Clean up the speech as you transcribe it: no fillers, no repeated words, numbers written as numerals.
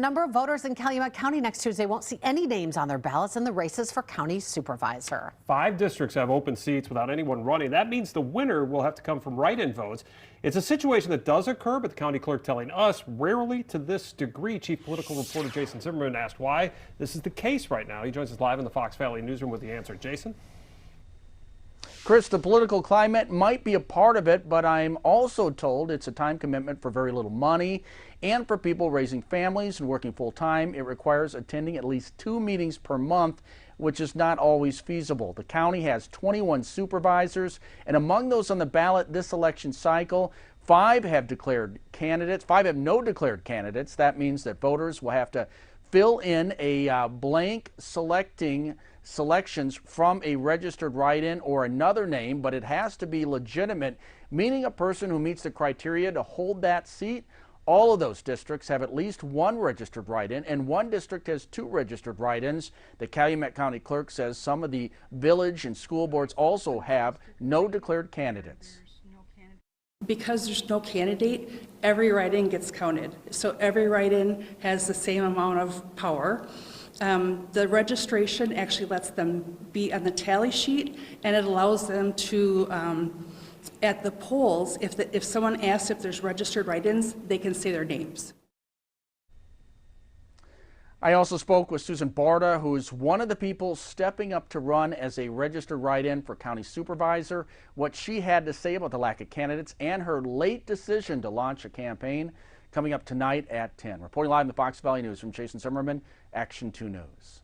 A number of voters in Calumet County next Tuesday won't see any names on their ballots in the races for county supervisor. 5 districts have open seats without anyone running. That means the winner will have to come from write-in votes. It's a situation that does occur, but the county clerk telling us rarely to this degree. Chief political reporter Jason Zimmerman asked why this is the case right now. He joins us live in the Fox Valley newsroom with the answer. Jason? Chris, the political climate might be a part of it, but I'm also told it's a time commitment for very little money. And for people raising families and working full-time, it requires attending at least 2 meetings per month, which is not always feasible. The county has 21 supervisors, and among those on the ballot this election cycle, 5 have declared candidates. 5 have no declared candidates. That means that voters will have to fill in a blank selections from a registered write-in or another name, but it has to be legitimate, meaning a person who meets the criteria to hold that seat. All of those districts have at least 1 registered write-in, and 1 district has 2 registered write-ins. The Calumet County clerk says some of the village and school boards also have no declared candidates. Because there's no candidate, every write-in gets counted. So every write-in has the same amount of power. The registration actually lets them be on the tally sheet, and it allows them to, at the polls, if someone asks if there's registered write-ins, they can say their names. I also spoke with Susan Barta, who is one of the people stepping up to run as a registered write-in for county supervisor, what she had to say about the lack of candidates and her late decision to launch a campaign, coming up tonight at 10. Reporting live in the Fox Valley News from Jason Zimmerman, Action 2 News.